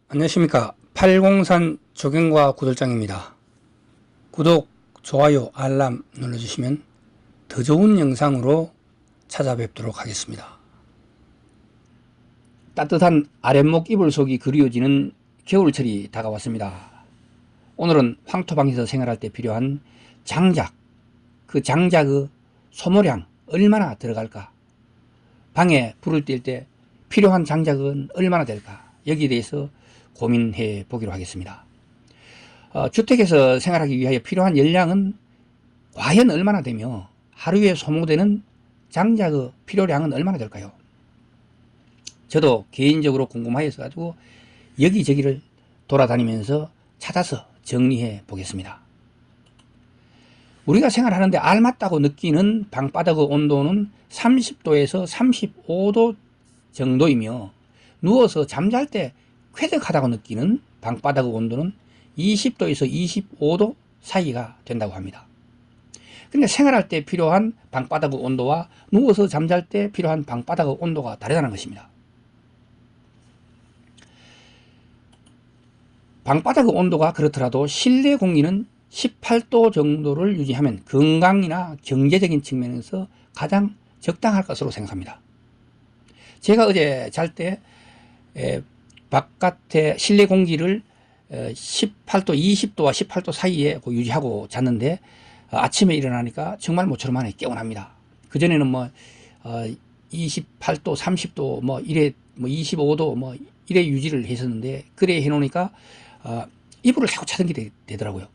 안녕하십니까. 팔공산 조경과 구들장입니다. 구독, 좋아요, 알람 눌러주시면 더 좋은 영상으로 찾아뵙도록 하겠습니다. 따뜻한 아랫목 이불속이 그리워지는 겨울철이 다가왔습니다. 오늘은 황토방에서 생활할 때 필요한 장작, 그 장작의 소모량 얼마나 들어갈까? 방에 불을 뗄 때 필요한 장작은 얼마나 될까? 여기에 대해서 고민해 보기로 하겠습니다. 주택에서 생활하기 위하여 필요한 열량은 과연 얼마나 되며 하루에 소모되는 장작의 필요량은 얼마나 될까요? 저도 개인적으로 궁금하여서 가지고 여기저기를 돌아다니면서 찾아서 정리해 보겠습니다. 우리가 생활하는데 알맞다고 느끼는 방바닥의 온도는 30도에서 35도 정도이며 누워서 잠잘 때 쾌적하다고 느끼는 방바닥의 온도는 20도에서 25도 사이가 된다고 합니다. 그러니까 생활할 때 필요한 방바닥의 온도와 누워서 잠잘 때 필요한 방바닥의 온도가 다르다는 것입니다. 방바닥의 온도가 그렇더라도 실내 공기는 18도 정도를 유지하면 건강이나 경제적인 측면에서 가장 적당할 것으로 생각합니다. 제가 어제 잘 때 바깥에 실내 공기를 18도, 20도와 18도 사이에 유지하고 잤는데 아침에 일어나니까 정말 모처럼 만에 깨어납니다. 그전에는 28도, 30도 이래 25도 이래 유지를 했었는데 그래 해놓으니까 이불을 자꾸 차등게 되더라고요.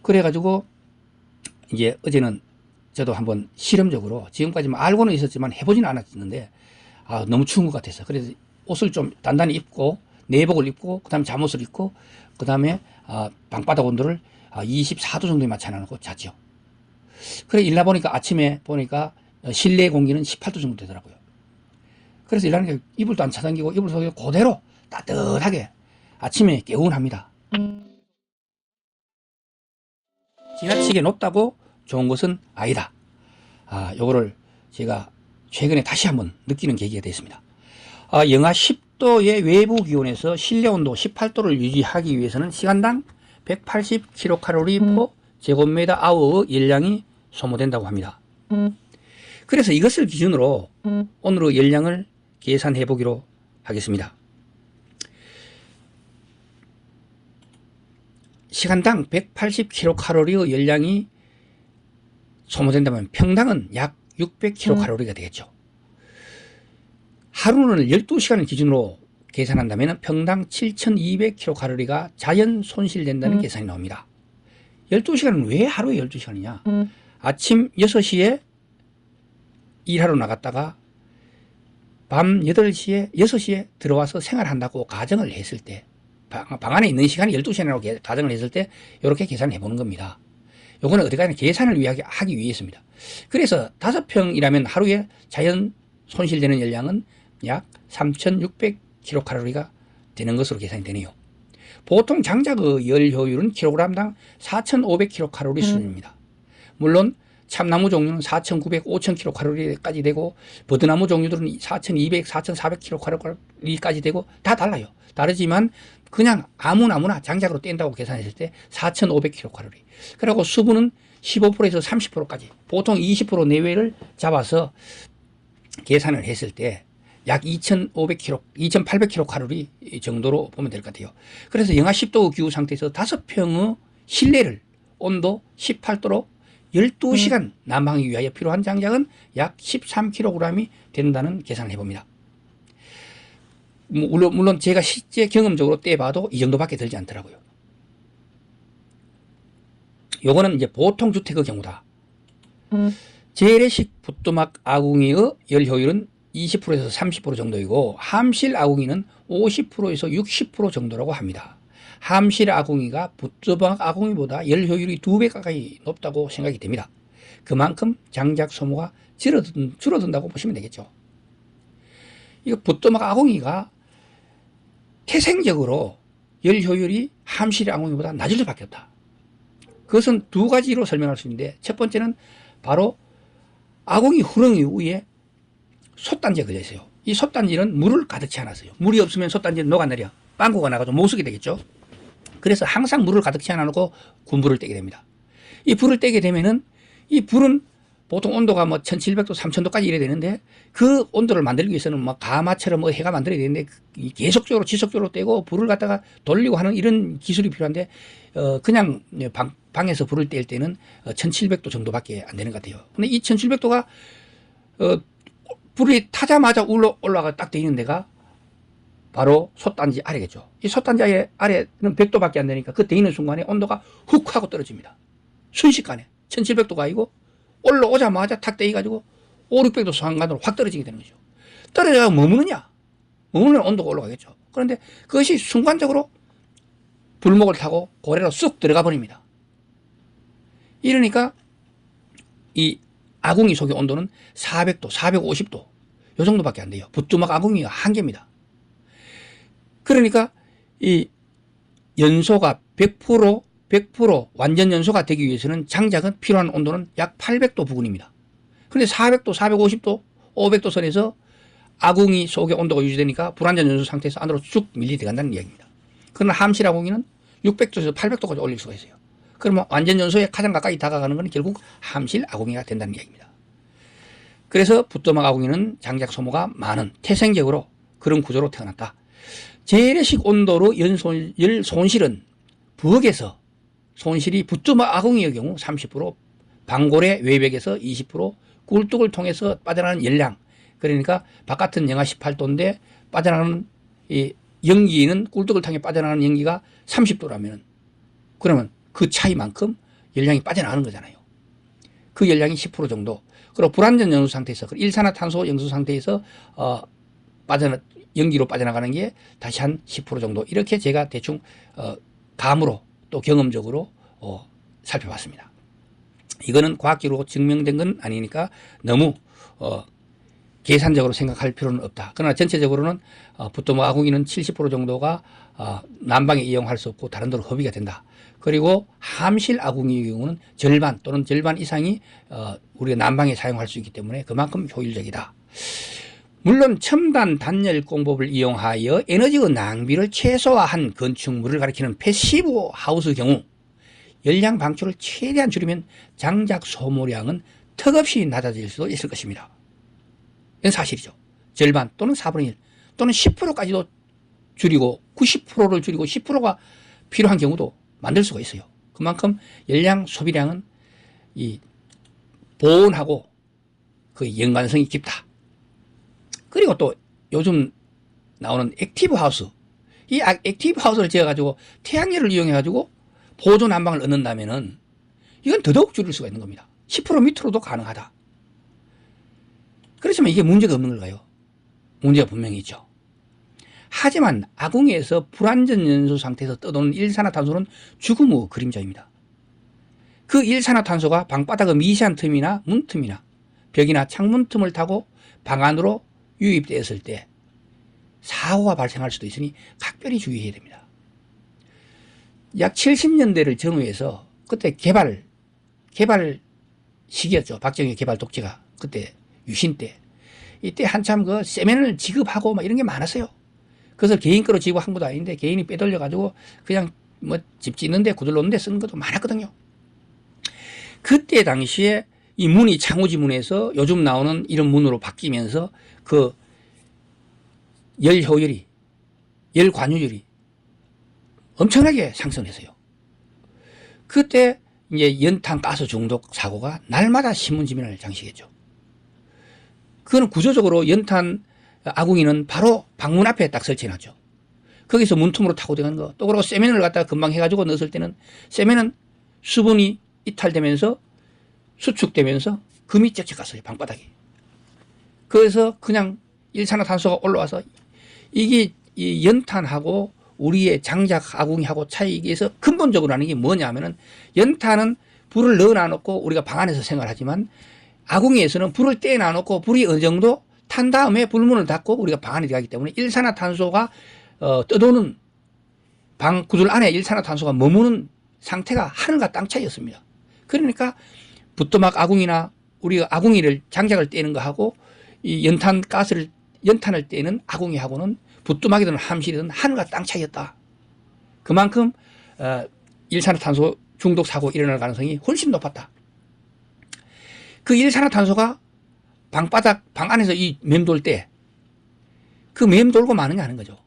그래가지고 이제 어제는 저도 한번 실험적으로 지금까지 알고는 있었지만 해보지는 않았는데 너무 추운 것 같아서 그래서 옷을 좀 단단히 입고 내복을 입고 그 다음에 잠옷을 입고 그 다음에 방바닥 온도를 24도 정도에 맞춰놓고 잤죠. 그래 일나 보니까 아침에 보니까 실내 공기는 18도 정도 되더라고요. 그래서 일나니까 이불도 안 차당기고 이불 속에 그대로 따뜻하게 아침에 개운합니다. 지나치게 높다고 좋은 것은 아니다. 요거를 제가 최근에 다시 한번 느끼는 계기가 됐습니다. 영하 10도의 외부 기온에서 실내 온도 18도를 유지하기 위해서는 시간당 180kcal 제곱미터 아워의 열량이 소모된다고 합니다. 그래서 이것을 기준으로 오늘의 열량을 계산해 보기로 하겠습니다. 시간당 180kcal의 열량이 소모된다면 평당은 약 600kcal가 되겠죠. 하루는 12시간을 기준으로 계산한다면 평당 7200kcal가 자연 손실된다는 계산이 나옵니다. 12시간은 왜 하루에 12시간이냐? 아침 6시에 일하러 나갔다가 밤 8시에 6시에 들어와서 생활한다고 가정을 했을 때 방 안에 있는 시간이 12시간이라고 가정을 했을 때 이렇게 계산을 해보는 겁니다. 요거는 어디까지나 계산을 하기 위해서입니다. 그래서 5평이라면 하루에 자연 손실되는 열량은 약 3600kcal가 되는 것으로 계산이 되네요. 보통 장작의 열 효율은 킬로그램당 4500kcal 수준입니다. 물론 참나무 종류는 4900, 5000kcal까지 되고 버드나무 종류들은 4200, 4400kcal까지 되고 다 달라요. 다르지만 그냥 아무나 장작으로 뗀다고 계산했을 때 4500kcal. 그리고 수분은 15%에서 30%까지 보통 20% 내외를 잡아서 계산을 했을 때 약 2800kcal 정도로 보면 될 것 같아요. 그래서 영하 10도 기후 상태에서 5평의 실내를 온도 18도로 12시간 난방하기 위하여 필요한 장작은 약 13kg이 된다는 계산을 해봅니다. 물론 제가 실제 경험적으로 떼봐도 이 정도밖에 들지 않더라고요. 요거는 이제 보통 주택의 경우다. 재래식 부뚜막 아궁이의 열 효율은 20%에서 30% 정도이고 함실 아궁이는 50%에서 60% 정도라고 합니다. 함실 아궁이가 부뚜막 아궁이보다 열 효율이 2배 가까이 높다고 생각이 됩니다. 그만큼 장작 소모가 줄어든다고 보시면 되겠죠. 이거 부뚜막 아궁이가 태생적으로 열 효율이 함실 아궁이보다 낮을 수밖에 없다. 그것은 두 가지로 설명할 수 있는데 첫 번째는 바로 아궁이 후렁이 위에 솥단지가 걸려 있어요. 이 솥단지는 물을 가득 채워놨어요. 물이 없으면 솥단지는 녹아내려 빵꾸가 나가지고 못 쓰게 되겠죠. 그래서 항상 물을 가득 채워놓고 군불을 떼게 됩니다. 이 불을 떼게 되면은 이 불은 보통 온도가 뭐 1700도, 3000도까지 이래야 되는데 그 온도를 만들기 위해서는 뭐 가마처럼 뭐 해가 만들어야 되는데 계속적으로 지속적으로 떼고 불을 갖다가 돌리고 하는 이런 기술이 필요한데 그냥 방에서 불을 뗄 때는 1700도 정도밖에 안 되는 것 같아요. 근데 이 1700도가 불이 타자마자 올라가 딱 돼 있는 데가 바로 솥단지 아래겠죠. 이 솥단지 아래는 100도밖에 안 되니까 그 돼 있는 순간에 온도가 훅 하고 떨어집니다. 순식간에 1700도가 아니고 올라오자마자 탁 떼가지고 500~600도 상간으로 확 떨어지게 되는 거죠. 떨어져서 머무느냐? 머무는 온도가 올라가겠죠. 그런데 그것이 순간적으로 불목을 타고 고래로 쑥 들어가 버립니다. 이러니까 이 아궁이 속의 온도는 400도, 450도 요 정도밖에 안 돼요. 부뚜막 아궁이가 한계입니다. 그러니까 이 연소가 100% 완전 연소가 되기 위해서는 장작은 필요한 온도는 약 800도 부근입니다. 그런데 400도, 450도, 500도 선에서 아궁이 속의 온도가 유지되니까 불완전 연소 상태에서 안으로 쭉 밀리 들어간다는 이야기입니다. 그러나 함실 아궁이는 600도에서 800도까지 올릴 수가 있어요. 그러면 완전 연소에 가장 가까이 다가가는 것은 결국 함실 아궁이가 된다는 이야기입니다. 그래서 부뚜막 아궁이는 장작 소모가 많은 태생적으로 그런 구조로 태어났다. 재래식 온도로 열 손실은 부엌에서 손실이 부뚜막 아궁이의 경우 30%, 방골의 외벽에서 20%, 꿀뚝을 통해서 빠져나가는 열량, 그러니까 바깥은 영하 18도인데 빠져나가는 이 연기는 꿀뚝을 통해 빠져나가는 연기가 30도라면 그러면 그 차이만큼 열량이 빠져나가는 거잖아요. 그 열량이 10% 정도. 그리고 불완전 연소 상태에서 일산화탄소 연소 상태에서 연기로 빠져나가는 게 다시 한 10% 정도. 이렇게 제가 대충 감으로 또 경험적으로 살펴봤습니다. 이거는 과학적으로 증명된 건 아니니까 너무 계산적으로 생각할 필요는 없다. 그러나 전체적으로는 부뚜막 아궁이는 70% 정도가 난방에 이용할 수 없고 다른 데로 허비가 된다. 그리고 함실 아궁이의 경우는 절반 또는 절반 이상이 우리가 난방에 사용할 수 있기 때문에 그만큼 효율적이다. 물론 첨단 단열 공법을 이용하여 에너지의 낭비를 최소화한 건축물을 가리키는 패시브 하우스 경우 열량 방출을 최대한 줄이면 장작 소모량은 턱없이 낮아질 수도 있을 것입니다. 이건 사실이죠. 절반 또는 4분의 1 또는 10%까지도 줄이고 90%를 줄이고 10%가 필요한 경우도 만들 수가 있어요. 그만큼 열량 소비량은 이 보온하고 그 연관성이 깊다. 그리고 또 요즘 나오는 액티브 하우스, 이 액티브 하우스를 지어가지고 태양열을 이용해가지고 보조 난방을 얻는다면은 이건 더더욱 줄일 수가 있는 겁니다. 10% 밑으로도 가능하다. 그렇지만 이게 문제가 없는 걸까요? 문제가 분명히 있죠. 하지만 아궁이에서 불완전 연소 상태에서 떠도는 일산화탄소는 죽음의 그림자입니다. 그 일산화탄소가 방바닥의 미세한 틈이나 문틈이나 벽이나 창문 틈을 타고 방 안으로 유입되었을 때 사고가 발생할 수도 있으니 각별히 주의해야 됩니다. 약 70년대를 전후해서 그때 개발 시기였죠. 박정희 개발 독재가 그때 유신 때 이때 한참 그 세면을 지급하고 막 이런 게 많았어요. 그래서 개인 거로 지급한 것도 아닌데 개인이 빼돌려 가지고 그냥 뭐 집 짓는데 구들 놓는데 쓰는 것도 많았거든요. 그때 당시에 이 문이 창호지 문에서 요즘 나오는 이런 문으로 바뀌면서 그 열 효율이, 열 관유율이 엄청나게 상승했어요. 그때 이제 연탄 가스 중독 사고가 날마다 신문지면을 장식했죠. 그건 구조적으로 연탄 아궁이는 바로 방문 앞에 딱 설치해놨죠. 거기서 문틈으로 타고 들어가는 거. 또 그리고 세면을 갖다가 금방 해가지고 넣었을 때는 세면은 수분이 이탈되면서 수축되면서 금이 쩍쩍 갔어요. 방바닥에. 그래서 그냥 일산화탄소가 올라와서 이게 이 연탄하고 우리의 장작 아궁이하고 차이에서 근본적으로 하는 게 뭐냐 하면은 연탄은 불을 넣어놔놓고 우리가 방 안에서 생활하지만 아궁이에서는 불을 떼어놔놓고 불이 어느 정도 탄 다음에 불문을 닫고 우리가 방 안에 들어가기 때문에 일산화탄소가 떠도는 방 구들 안에 일산화탄소가 머무는 상태가 하늘과 땅 차이였습니다. 그러니까 부뚜막 아궁이나 우리가 아궁이를 장작을 떼는 거하고 이 연탄을 떼는 아궁이하고는 부뚜막이든 함실이든 하늘과 땅 차이였다. 그만큼 일산화탄소 중독 사고 일어날 가능성이 훨씬 높았다. 그 일산화탄소가 방 안에서 이 맴돌 때 그 맴돌고 마는 게 아닌 거죠.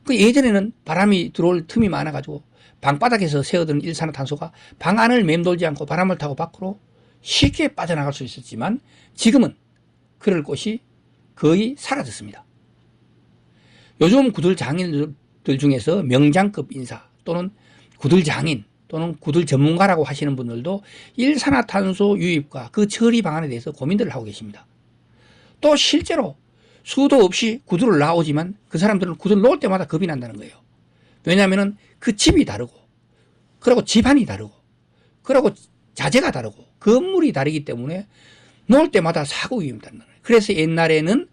그 예전에는 바람이 들어올 틈이 많아가지고 방바닥에서 새어드는 일산화탄소가 방 안을 맴돌지 않고 바람을 타고 밖으로 쉽게 빠져나갈 수 있었지만 지금은 그럴 곳이 거의 사라졌습니다. 요즘 구들 장인들 중에서 명장급 인사 또는 구들 장인 또는 구들 전문가라고 하시는 분들도 일산화탄소 유입과 그 처리 방안에 대해서 고민들을 하고 계십니다. 또 실제로 수도 없이 구두를 나오지만 그 사람들은 구두를 놓을 때마다 겁이 난다는 거예요. 왜냐하면 그 집이 다르고 그리고 집안이 다르고 그리고 자재가 다르고 건물이 다르기 때문에 놓을 때마다 사고 위험이 있다는 거예요. 그래서 옛날에는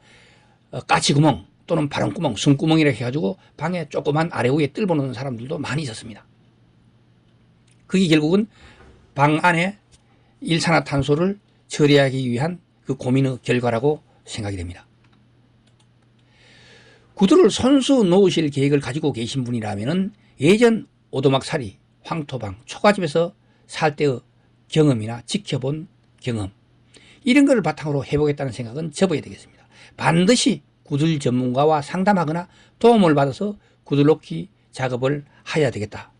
까치구멍 또는 바람구멍, 숨구멍이라 해가지고 방에 조그만 아래 위에 뜰 보는 사람들도 많이 있었습니다. 그게 결국은 방 안에 일산화탄소를 처리하기 위한 그 고민의 결과라고 생각이 됩니다. 구두를 손수 놓으실 계획을 가지고 계신 분이라면 예전 오두막살이, 황토방, 초가집에서 살 때의 경험이나 지켜본 경험 이런 것을 바탕으로 해보겠다는 생각은 접어야 되겠습니다. 반드시 구들 전문가와 상담하거나 도움을 받아서 구들 놓기 작업을 해야 되겠다.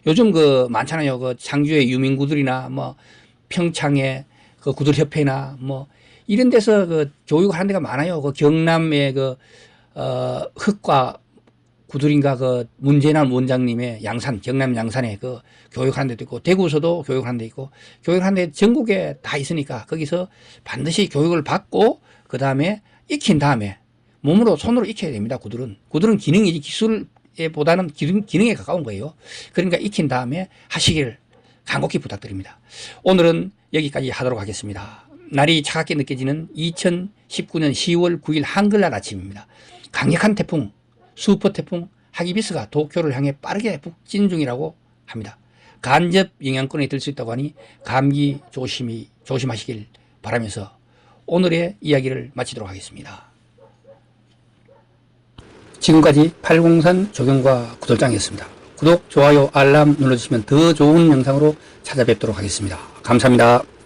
요즘 그 많잖아요. 그 창주의 유민구들이나 뭐 평창의 그 구들협회나 뭐 이런 데서 그 교육하는 데가 많아요. 그 경남의 그 흑과 구들인가 그 문재남 원장님의 양산, 경남 양산에 그 교육하는 데도 있고, 대구에서도 교육하는 데 있고, 교육하는 데 전국에 다 있으니까 거기서 반드시 교육을 받고, 그 다음에 익힌 다음에 몸으로, 손으로 익혀야 됩니다, 구들은. 구들은 기능이지 기술에 보다는 기능에 가까운 거예요. 그러니까 익힌 다음에 하시기를 간곡히 부탁드립니다. 오늘은 여기까지 하도록 하겠습니다. 날이 차갑게 느껴지는 2019년 10월 9일 한글날 아침입니다. 강력한 태풍, 슈퍼 태풍 하기비스가 도쿄를 향해 빠르게 북진 중이라고 합니다. 간접 영향권에 들 수 있다고 하니 감기 조심하시길 바라면서 오늘의 이야기를 마치도록 하겠습니다. 지금까지 803 조경과 구들장이었습니다. 구독, 좋아요, 알람 눌러주시면 더 좋은 영상으로 찾아뵙도록 하겠습니다. 감사합니다.